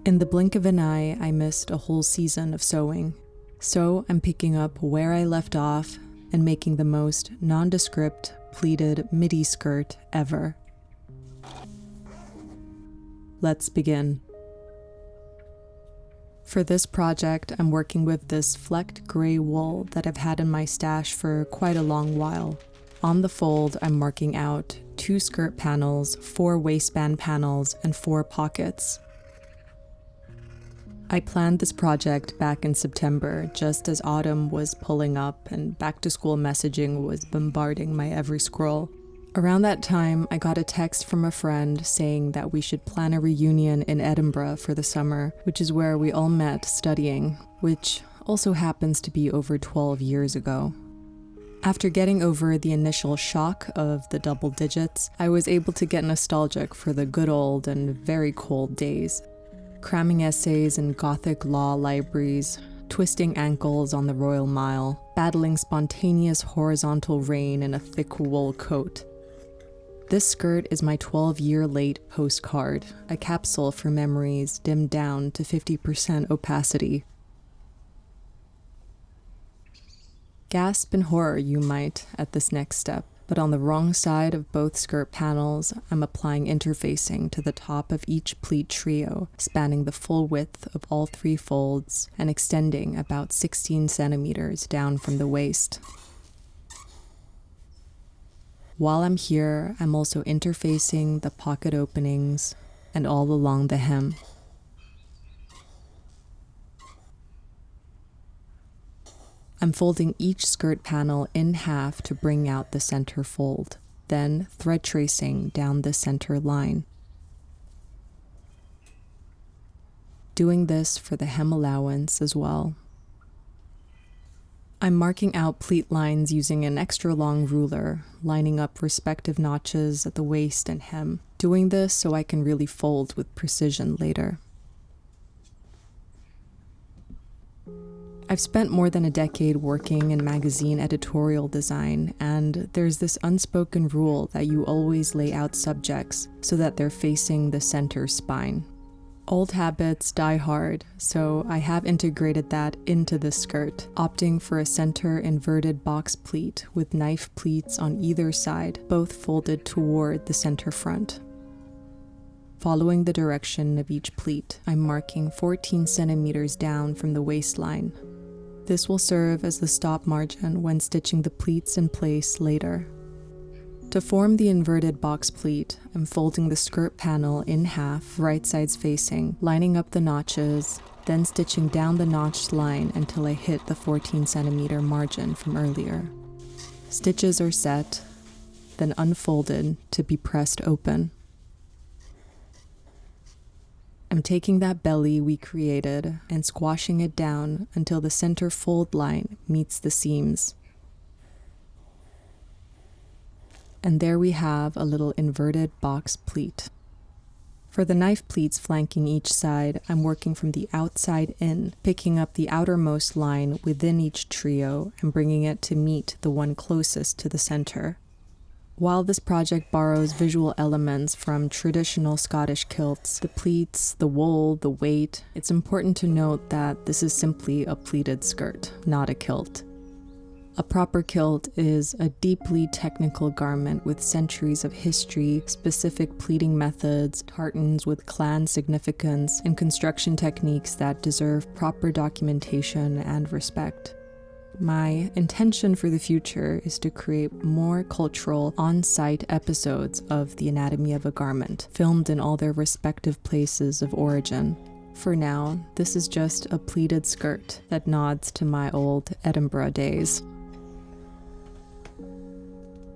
In the blink of an eye, I missed a whole season of sewing. So I'm picking up where I left off and making the most nondescript pleated midi skirt ever. Let's begin. For this project, I'm working with this flecked gray wool that I've had in my stash for quite a long while. On the fold, I'm marking out 2 skirt panels, 4 waistband panels, and 4 pockets. I planned this project back in September, just as autumn was pulling up and back-to-school messaging was bombarding my every scroll. Around that time, I got a text from a friend saying that we should plan a reunion in Edinburgh for the summer, which is where we all met studying, which also happens to be over 12 years ago. After getting over the initial shock of the double digits, I was able to get nostalgic for the good old and very cold days. Cramming essays in Gothic law libraries, twisting ankles on the Royal Mile, battling spontaneous horizontal rain in a thick wool coat. This skirt is my 12-year late postcard, a capsule for memories dimmed down to 50% opacity. Gasp in horror, you might, at this next step, but on the wrong side of both skirt panels, I'm applying interfacing to the top of each pleat trio, spanning the full width of all 3 folds and extending about 16 centimeters down from the waist. While I'm here, I'm also interfacing the pocket openings and all along the hem. I'm folding each skirt panel in half to bring out the center fold, then thread tracing down the center line. Doing this for the hem allowance as well. I'm marking out pleat lines using an extra long ruler, lining up respective notches at the waist and hem, doing this so I can really fold with precision later. I've spent more than a decade working in magazine editorial design, and there's this unspoken rule that you always lay out subjects so that they're facing the center spine. Old habits die hard, so I have integrated that into the skirt, opting for a center inverted box pleat with knife pleats on either side, both folded toward the center front. Following the direction of each pleat, I'm marking 14 centimeters down from the waistline. This will serve as the stop margin when stitching the pleats in place later. To form the inverted box pleat, I'm folding the skirt panel in half, right sides facing, lining up the notches, then stitching down the notched line until I hit the 14 centimeter margin from earlier. Stitches are set, then unfolded to be pressed open. I'm taking that belly we created and squashing it down until the center fold line meets the seams. And there we have a little inverted box pleat. For the knife pleats flanking each side, I'm working from the outside in, picking up the outermost line within each trio and bringing it to meet the one closest to the center. While this project borrows visual elements from traditional Scottish kilts, the pleats, the wool, the weight, it's important to note that this is simply a pleated skirt, not a kilt. A proper kilt is a deeply technical garment with centuries of history, specific pleating methods, tartans with clan significance, and construction techniques that deserve proper documentation and respect. My intention for the future is to create more cultural, on-site episodes of The Anatomy of a Garment, filmed in all their respective places of origin. For now, this is just a pleated skirt that nods to my old Edinburgh days.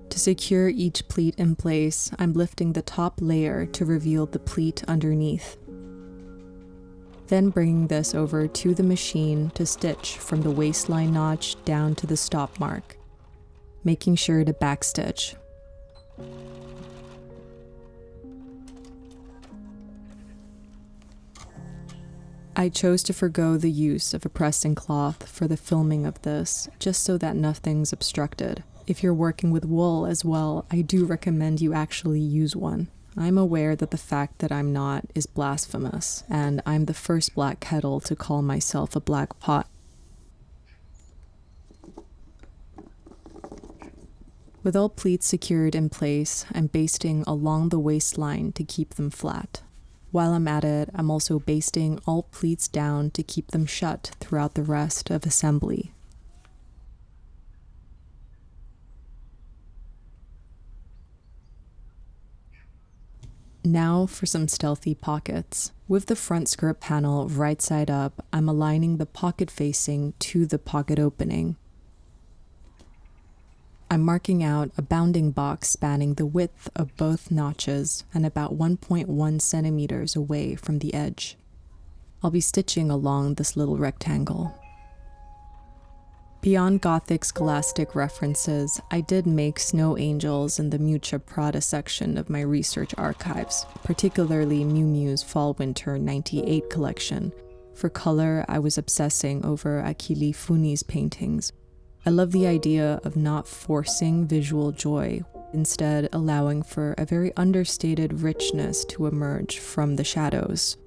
To secure each pleat in place, I'm lifting the top layer to reveal the pleat underneath. Then bringing this over to the machine to stitch from the waistline notch down to the stop mark, making sure to backstitch. I chose to forgo the use of a pressing cloth for the filming of this, just so that nothing's obstructed. If you're working with wool as well, I do recommend you actually use one. I'm aware that the fact that I'm not is blasphemous, and I'm the first black kettle to call myself a black pot. With all pleats secured in place, I'm basting along the waistline to keep them flat. While I'm at it, I'm also basting all pleats down to keep them shut throughout the rest of assembly. Now for some stealthy pockets. With the front skirt panel right side up, I'm aligning the pocket facing to the pocket opening. I'm marking out a bounding box spanning the width of both notches and about 1.1 centimeters away from the edge. I'll be stitching along this little rectangle. Beyond Gothic scholastic references, I did make snow angels in the Mucha Prada section of my research archives, particularly Miu Miu's Fall-Winter '98 collection. For color, I was obsessing over Achille Funi's paintings. I love the idea of not forcing visual joy, instead allowing for a very understated richness to emerge from the shadows.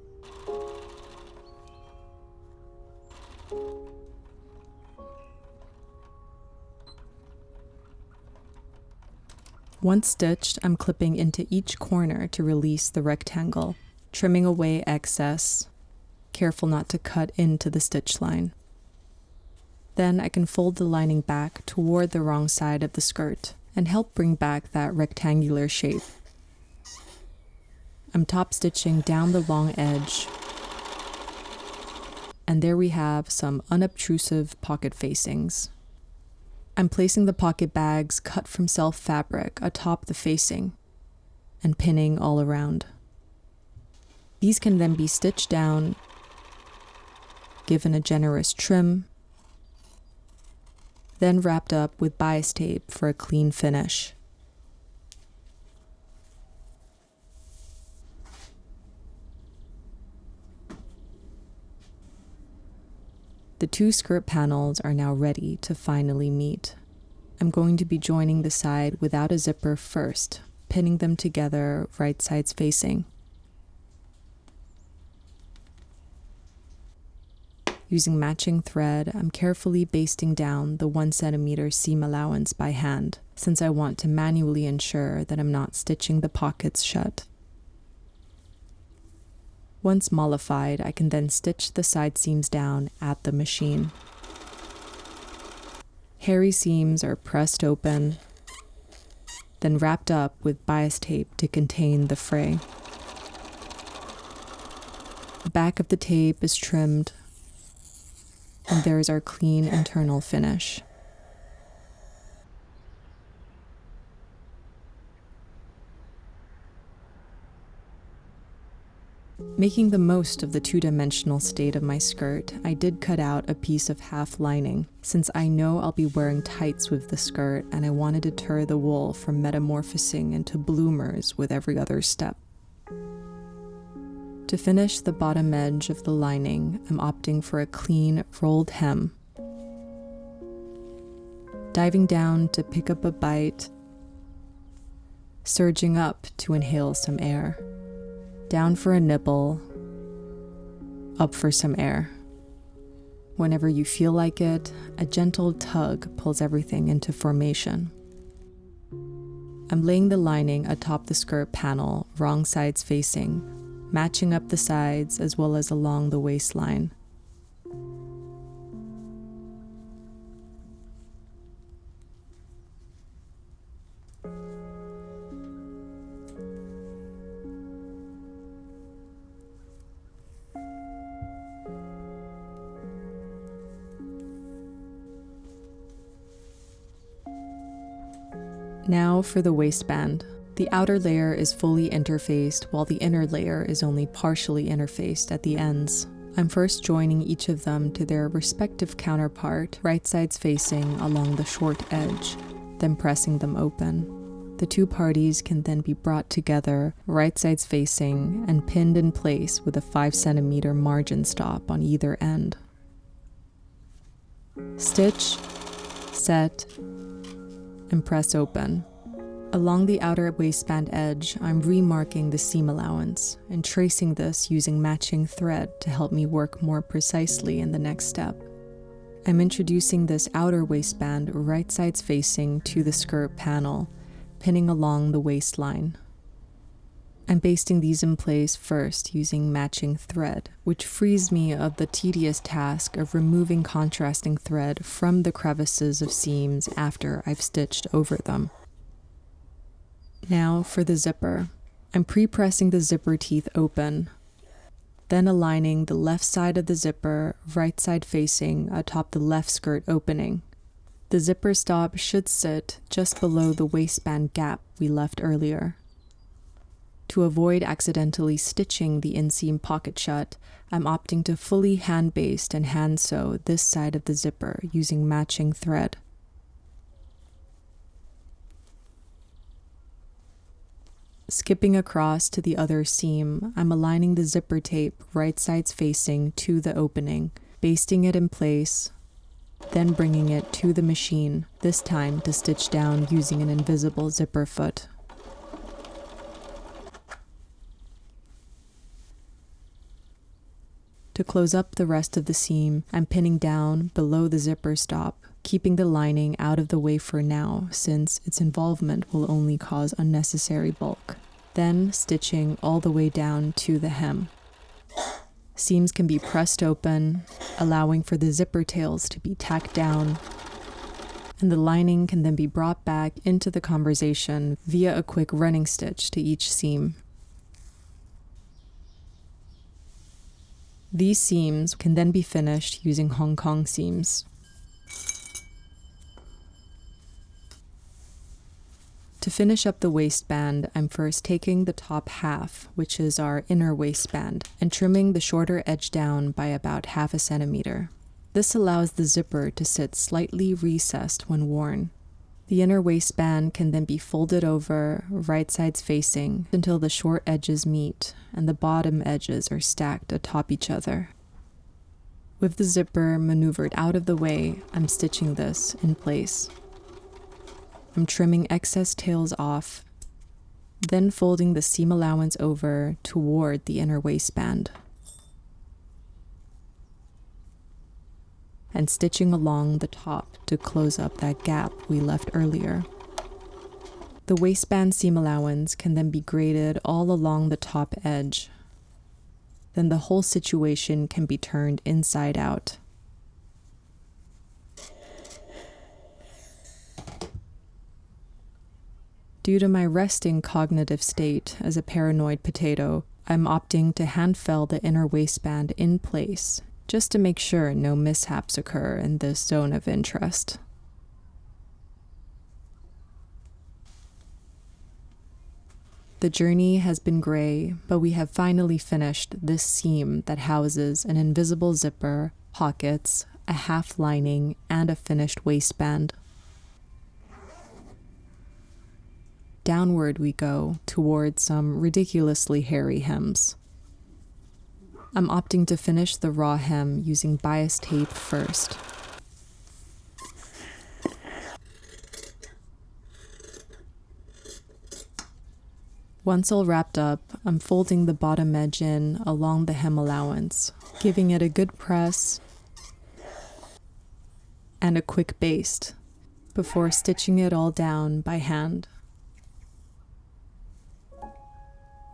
Once stitched, I'm clipping into each corner to release the rectangle, trimming away excess, careful not to cut into the stitch line. Then I can fold the lining back toward the wrong side of the skirt and help bring back that rectangular shape. I'm top stitching down the long edge, and there we have some unobtrusive pocket facings. I'm placing the pocket bags cut from self fabric atop the facing and pinning all around. These can then be stitched down, given a generous trim, then wrapped up with bias tape for a clean finish. The two skirt panels are now ready to finally meet. I'm going to be joining the side without a zipper first, pinning them together right sides facing. Using matching thread, I'm carefully basting down the 1 centimeter seam allowance by hand, since I want to manually ensure that I'm not stitching the pockets shut. Once mollified, I can then stitch the side seams down at the machine. Hairy seams are pressed open, then wrapped up with bias tape to contain the fray. The back of the tape is trimmed, and there is our clean internal finish. Making the most of the two-dimensional state of my skirt, I did cut out a piece of half lining, since I know I'll be wearing tights with the skirt and I want to deter the wool from metamorphosing into bloomers with every other step. To finish the bottom edge of the lining, I'm opting for a clean, rolled hem. Diving down to pick up a bite, surging up to inhale some air. Down for a nibble, up for some air. Whenever you feel like it, a gentle tug pulls everything into formation. I'm laying the lining atop the skirt panel, wrong sides facing, matching up the sides as well as along the waistline. Now for the waistband. The outer layer is fully interfaced while the inner layer is only partially interfaced at the ends. I'm first joining each of them to their respective counterpart, right sides facing along the short edge, then pressing them open. The two parties can then be brought together, right sides facing, and pinned in place with a 5 centimeter margin stop on either end. Stitch, set, and press open. Along the outer waistband edge, I'm remarking the seam allowance and tracing this using matching thread to help me work more precisely in the next step. I'm introducing this outer waistband right sides facing to the skirt panel, pinning along the waistline. I'm basting these in place first using matching thread, which frees me of the tedious task of removing contrasting thread from the crevices of seams after I've stitched over them. Now for the zipper. I'm pre-pressing the zipper teeth open, then aligning the left side of the zipper right side facing atop the left skirt opening. The zipper stop should sit just below the waistband gap we left earlier. To avoid accidentally stitching the inseam pocket shut, I'm opting to fully hand-baste and hand-sew this side of the zipper using matching thread. Skipping across to the other seam, I'm aligning the zipper tape right sides facing to the opening, basting it in place, then bringing it to the machine, this time to stitch down using an invisible zipper foot. To close up the rest of the seam, I'm pinning down below the zipper stop, keeping the lining out of the way for now since its involvement will only cause unnecessary bulk. Then stitching all the way down to the hem. Seams can be pressed open, allowing for the zipper tails to be tacked down, and the lining can then be brought back into the conversation via a quick running stitch to each seam. These seams can then be finished using Hong Kong seams. To finish up the waistband, I'm first taking the top half, which is our inner waistband, and trimming the shorter edge down by about 1/2 centimeter. This allows the zipper to sit slightly recessed when worn. The inner waistband can then be folded over, right sides facing, until the short edges meet and the bottom edges are stacked atop each other. With the zipper maneuvered out of the way, I'm stitching this in place. I'm trimming excess tails off, then folding the seam allowance over toward the inner waistband, and stitching along the top to close up that gap we left earlier. The waistband seam allowance can then be graded all along the top edge. Then the whole situation can be turned inside out. Due to my resting cognitive state as a paranoid potato, I'm opting to hand fell the inner waistband in place, just to make sure no mishaps occur in this zone of interest. The journey has been gray, but we have finally finished this seam that houses an invisible zipper, pockets, a half lining, and a finished waistband. Downward we go towards some ridiculously hairy hems. I'm opting to finish the raw hem using bias tape first. Once all wrapped up, I'm folding the bottom edge in along the hem allowance, giving it a good press and a quick baste before stitching it all down by hand.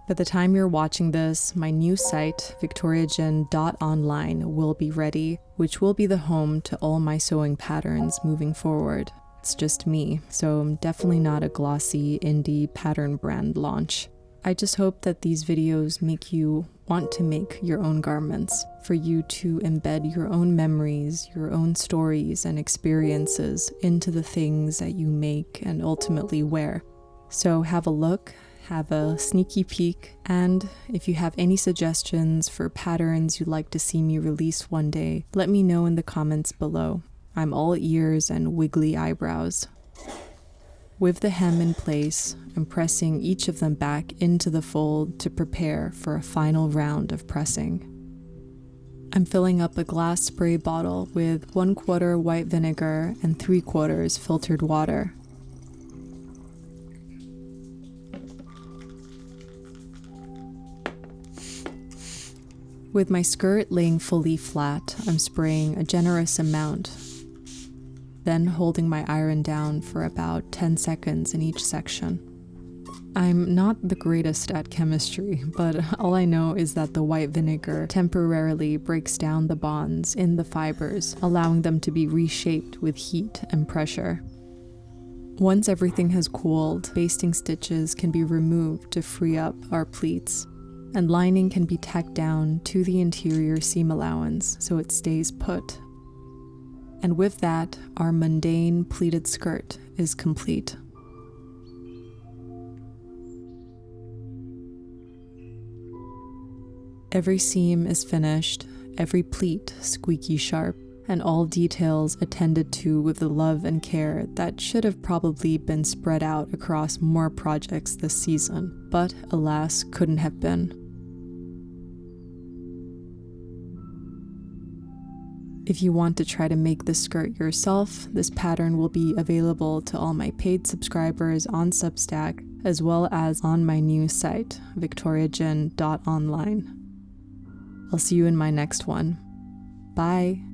By the time you're watching this, my new site, victoriajen.online, will be ready, which will be the home to all my sewing patterns moving forward. It's just me, so I'm definitely not a glossy indie pattern brand launch. I just hope that these videos make you want to make your own garments, for you to embed your own memories, your own stories and experiences into the things that you make and ultimately wear. So have a look, have a sneaky peek, and if you have any suggestions for patterns you'd like to see me release one day, let me know in the comments below. I'm all ears and wiggly eyebrows. With the hem in place, I'm pressing each of them back into the fold to prepare for a final round of pressing. I'm filling up a glass spray bottle with 1/4 white vinegar and 3/4 filtered water. With my skirt laying fully flat, I'm spraying a generous amount, then holding my iron down for about 10 seconds in each section. I'm not the greatest at chemistry, but all I know is that the white vinegar temporarily breaks down the bonds in the fibers, allowing them to be reshaped with heat and pressure. Once everything has cooled, basting stitches can be removed to free up our pleats, and lining can be tacked down to the interior seam allowance so it stays put. And with that, our mundane pleated skirt is complete. Every seam is finished, every pleat squeaky sharp, and all details attended to with the love and care that should have probably been spread out across more projects this season, but alas, couldn't have been. If you want to try to make this skirt yourself, this pattern will be available to all my paid subscribers on Substack, as well as on my new site, victoriajin.online. I'll see you in my next one. Bye!